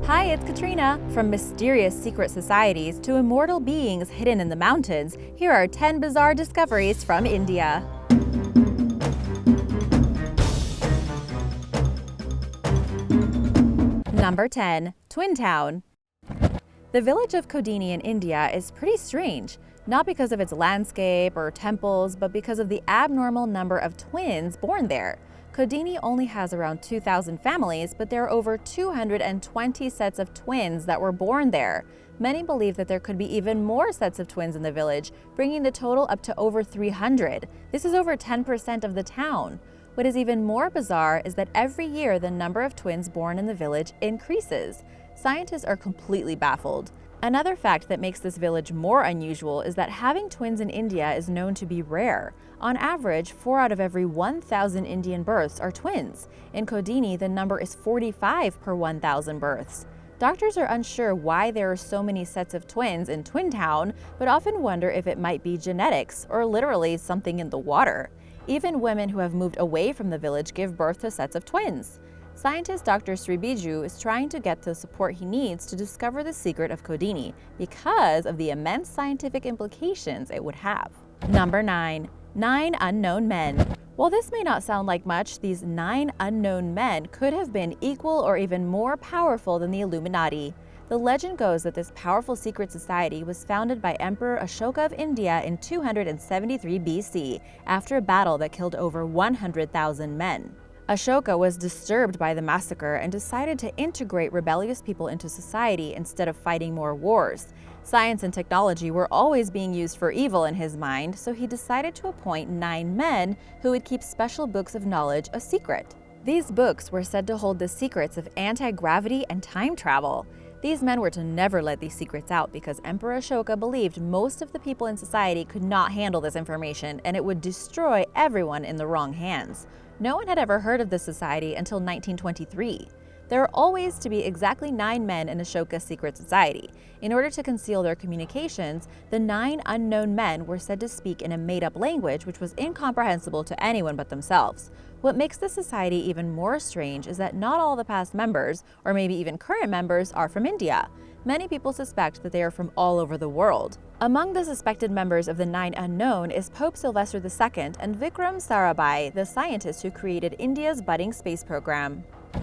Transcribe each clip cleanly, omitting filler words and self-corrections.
Hi, it's Katrina. From mysterious secret societies to immortal beings hidden in the mountains, here are 10 bizarre discoveries from India. Number 10. Twin Town. The village of Kodinhi in India is pretty strange, not because of its landscape or temples, but because of the abnormal number of twins born there. Kodinhi only has around 2,000 families, but there are over 220 sets of twins that were born there. Many believe that there could be even more sets of twins in the village, bringing the total up to over 300. This is over 10% of the town. What is even more bizarre is that every year the number of twins born in the village increases. Scientists are completely baffled. Another fact that makes this village more unusual is that having twins in India is known to be rare. On average, 4 out of every 1,000 Indian births are twins. In Kodinhi, the number is 45 per 1,000 births. Doctors are unsure why there are so many sets of twins in Twin Town, but often wonder if it might be genetics or literally something in the water. Even women who have moved away from the village give birth to sets of twins. Scientist Dr. Sribiju is trying to get the support he needs to discover the secret of Kodinhi because of the immense scientific implications it would have. Number 9. 9 unknown men. While this may not sound like much, these 9 unknown men could have been equal or even more powerful than the Illuminati. The legend goes that this powerful secret society was founded by Emperor Ashoka of India in 273 BC after a battle that killed over 100,000 men. Ashoka was disturbed by the massacre and decided to integrate rebellious people into society instead of fighting more wars. Science and technology were always being used for evil in his mind, so he decided to appoint 9 men who would keep special books of knowledge a secret. These books were said to hold the secrets of anti-gravity and time travel. These men were to never let these secrets out because Emperor Ashoka believed most of the people in society could not handle this information and it would destroy everyone in the wrong hands. No one had ever heard of this society until 1923. There are always to be exactly 9 men in Ashoka's secret society. In order to conceal their communications, the 9 unknown men were said to speak in a made-up language which was incomprehensible to anyone but themselves. What makes the society even more strange is that not all the past members, or maybe even current members, are from India. Many people suspect that they are from all over the world. Among the suspected members of the 9 unknown is Pope Sylvester II and Vikram Sarabhai, the scientist who created India's budding space program.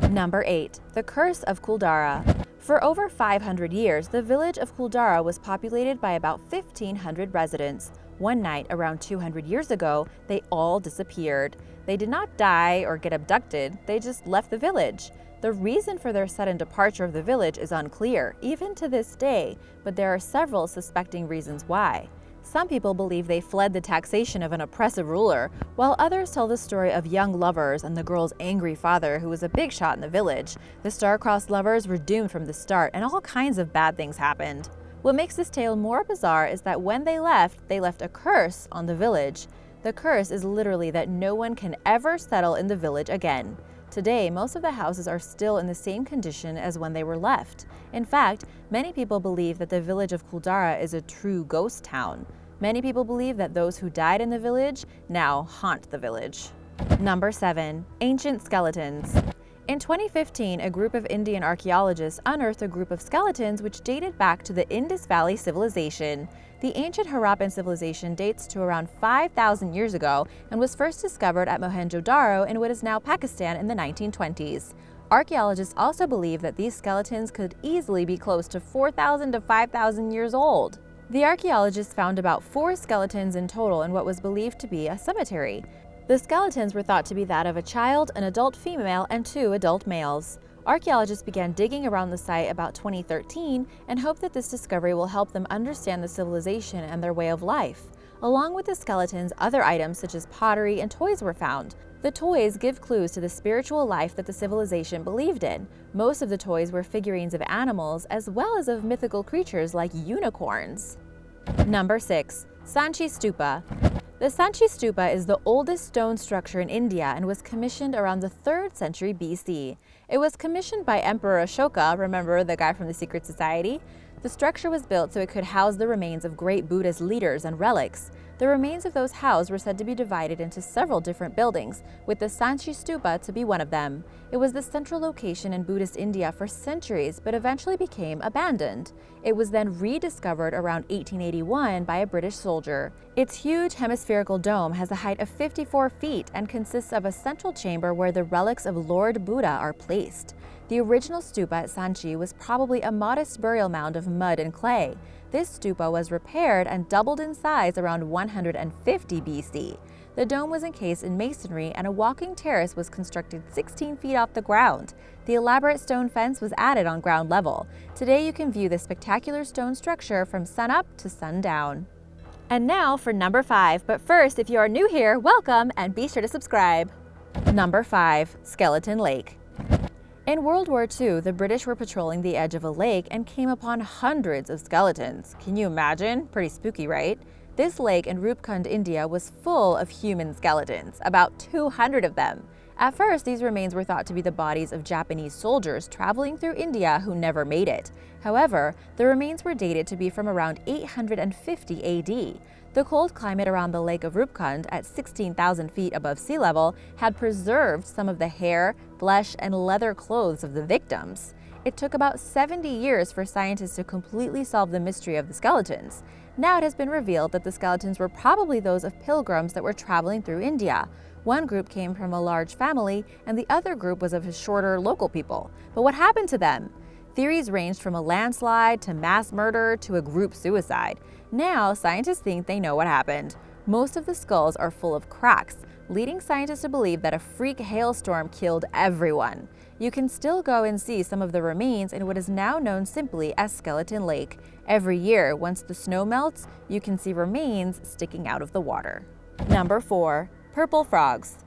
Number 8. The Curse of Kuldhara. For over 500 years, the village of Kuldhara was populated by about 1,500 residents. One night, around 200 years ago, they all disappeared. They did not die or get abducted, they just left the village. The reason for their sudden departure of the village is unclear, even to this day, but there are several suspecting reasons why. Some people believe they fled the taxation of an oppressive ruler, while others tell the story of young lovers and the girl's angry father who was a big shot in the village. The star-crossed lovers were doomed from the start and all kinds of bad things happened. What makes this tale more bizarre is that when they left a curse on the village. The curse is literally that no one can ever settle in the village again. Today, most of the houses are still in the same condition as when they were left. In fact, many people believe that the village of Kuldhara is a true ghost town. Many people believe that those who died in the village now haunt the village. Number 7. Ancient skeletons. In 2015, a group of Indian archaeologists unearthed a group of skeletons which dated back to the Indus Valley civilization. The ancient Harappan civilization dates to around 5,000 years ago and was first discovered at Mohenjo-Daro in what is now Pakistan in the 1920s. Archaeologists also believe that these skeletons could easily be close to 4,000 to 5,000 years old. The archaeologists found about 4 skeletons in total in what was believed to be a cemetery. The skeletons were thought to be that of a child, an adult female, and 2 adult males. Archaeologists began digging around the site about 2013 and hope that this discovery will help them understand the civilization and their way of life. Along with the skeletons, other items such as pottery and toys were found. The toys give clues to the spiritual life that the civilization believed in. Most of the toys were figurines of animals as well as of mythical creatures like unicorns. Number 6. Sanchi Stupa. The Sanchi Stupa is the oldest stone structure in India and was commissioned around the 3rd century BC. It was commissioned by Emperor Ashoka, remember the guy from the secret society? The structure was built so it could house the remains of great Buddhist leaders and relics. The remains of those houses were said to be divided into several different buildings, with the Sanchi Stupa to be one of them. It was the central location in Buddhist India for centuries, but eventually became abandoned. It was then rediscovered around 1881 by a British soldier. Its huge hemispherical dome has a height of 54 feet and consists of a central chamber where the relics of Lord Buddha are placed. The original stupa at Sanchi was probably a modest burial mound of mud and clay. This stupa was repaired and doubled in size around 150 BC. The dome was encased in masonry and a walking terrace was constructed 16 feet off the ground. The elaborate stone fence was added on ground level. Today you can view the spectacular stone structure from sunup to sundown. And now for number 5, but first, if you are new here, welcome and be sure to subscribe. Number 5, Skeleton Lake. In World War II, the British were patrolling the edge of a lake and came upon hundreds of skeletons. Can you imagine? Pretty spooky, right? This lake in Rupkund, India was full of human skeletons, about 200 of them. At first, these remains were thought to be the bodies of Japanese soldiers traveling through India who never made it. However, the remains were dated to be from around 850 AD. The cold climate around the lake of Rupkund, at 16,000 feet above sea level, had preserved some of the hair, flesh, and leather clothes of the victims. It took about 70 years for scientists to completely solve the mystery of the skeletons. Now it has been revealed that the skeletons were probably those of pilgrims that were traveling through India. One group came from a large family, and the other group was of shorter local people. But what happened to them? Theories ranged from a landslide to mass murder to a group suicide. Now, scientists think they know what happened. Most of the skulls are full of cracks, leading scientists to believe that a freak hailstorm killed everyone. You can still go and see some of the remains in what is now known simply as Skeleton Lake. Every year, once the snow melts, you can see remains sticking out of the water. Number 4, Purple Frogs.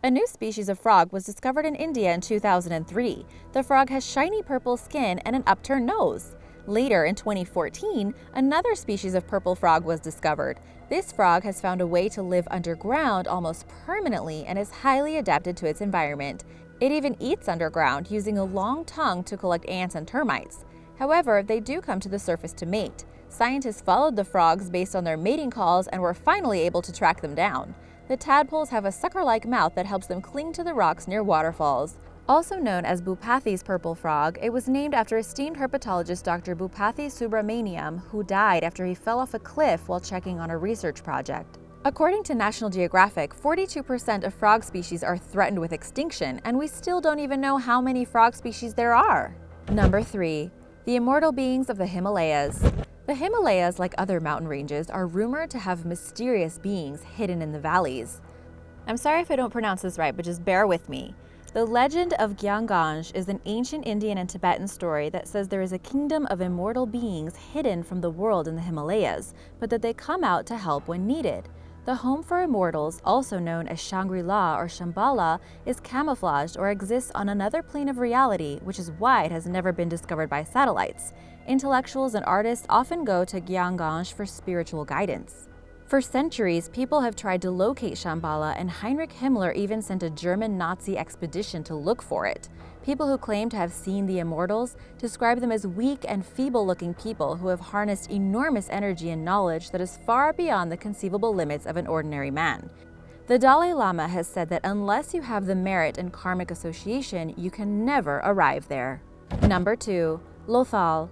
A new species of frog was discovered in India in 2003. The frog has shiny purple skin and an upturned nose. Later, in 2014, another species of purple frog was discovered. This frog has found a way to live underground almost permanently and is highly adapted to its environment. It even eats underground, using a long tongue to collect ants and termites. However, they do come to the surface to mate. Scientists followed the frogs based on their mating calls and were finally able to track them down. The tadpoles have a sucker-like mouth that helps them cling to the rocks near waterfalls. Also known as Bhupathi's purple frog, it was named after esteemed herpetologist Dr. Bhupathi Subramaniam, who died after he fell off a cliff while checking on a research project. According to National Geographic, 42% of frog species are threatened with extinction, and we still don't even know how many frog species there are. Number 3, the immortal beings of the Himalayas. The Himalayas, like other mountain ranges, are rumored to have mysterious beings hidden in the valleys. I'm sorry if I don't pronounce this right, but just bear with me. The legend of Gyanganj is an ancient Indian and Tibetan story that says there is a kingdom of immortal beings hidden from the world in the Himalayas, but that they come out to help when needed. The home for immortals, also known as Shangri-La or Shambhala, is camouflaged or exists on another plane of reality, which is why it has never been discovered by satellites. Intellectuals and artists often go to Gyanganj for spiritual guidance. For centuries, people have tried to locate Shambhala, and Heinrich Himmler even sent a German Nazi expedition to look for it. People who claim to have seen the immortals describe them as weak and feeble-looking people who have harnessed enormous energy and knowledge that is far beyond the conceivable limits of an ordinary man. The Dalai Lama has said that unless you have the merit and karmic association, you can never arrive there. Number 2, Lothal.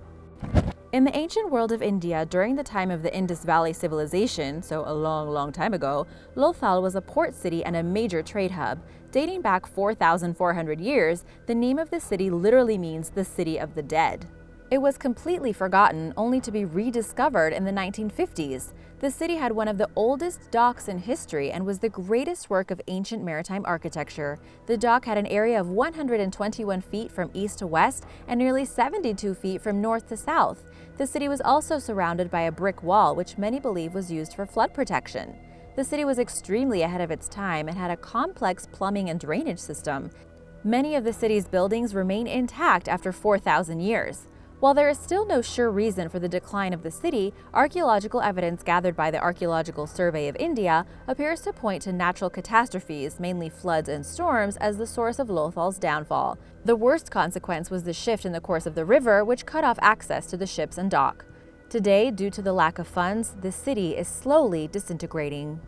In the ancient world of India, during the time of the Indus Valley Civilization, so a long time ago, Lothal was a port city and a major trade hub. Dating back 4,400 years, the name of the city literally means the city of the dead. It was completely forgotten, only to be rediscovered in the 1950s. The city had one of the oldest docks in history and was the greatest work of ancient maritime architecture. The dock had an area of 121 feet from east to west and nearly 72 feet from north to south. The city was also surrounded by a brick wall, which many believe was used for flood protection. The city was extremely ahead of its time and had a complex plumbing and drainage system. Many of the city's buildings remain intact after 4,000 years. While there is still no sure reason for the decline of the city, archaeological evidence gathered by the Archaeological Survey of India appears to point to natural catastrophes, mainly floods and storms, as the source of Lothal's downfall. The worst consequence was the shift in the course of the river, which cut off access to the ships and dock. Today, due to the lack of funds, the city is slowly disintegrating.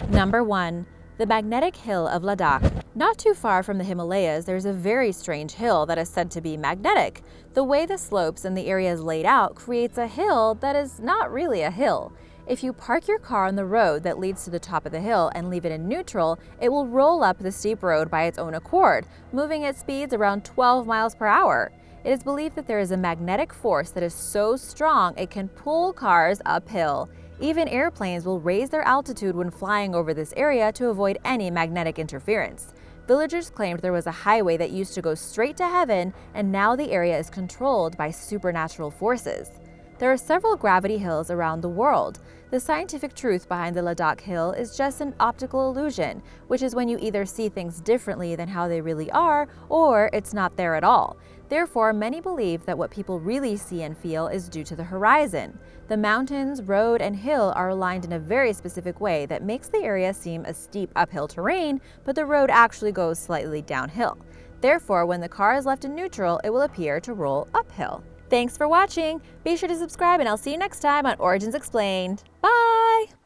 Number 1. The magnetic hill of Ladakh. Not too far from the Himalayas, there's a very strange hill that is said to be magnetic. The way the slopes and the area is laid out creates a hill that is not really a hill. If you park your car on the road that leads to the top of the hill and leave it in neutral, it will roll up the steep road by its own accord, moving at speeds around 12 miles per hour. It is believed that there is a magnetic force that is so strong it can pull cars uphill. Even airplanes will raise their altitude when flying over this area to avoid any magnetic interference. Villagers claimed there was a highway that used to go straight to heaven, and now the area is controlled by supernatural forces. There are several gravity hills around the world. The scientific truth behind the Ladakh hill is just an optical illusion, which is when you either see things differently than how they really are, or it's not there at all. Therefore, many believe that what people really see and feel is due to the horizon. The mountains, road, and hill are aligned in a very specific way that makes the area seem a steep uphill terrain, but the road actually goes slightly downhill. Therefore, when the car is left in neutral, it will appear to roll uphill. Thanks for watching! Be sure to subscribe and I'll see you next time on Origins Explained. Bye!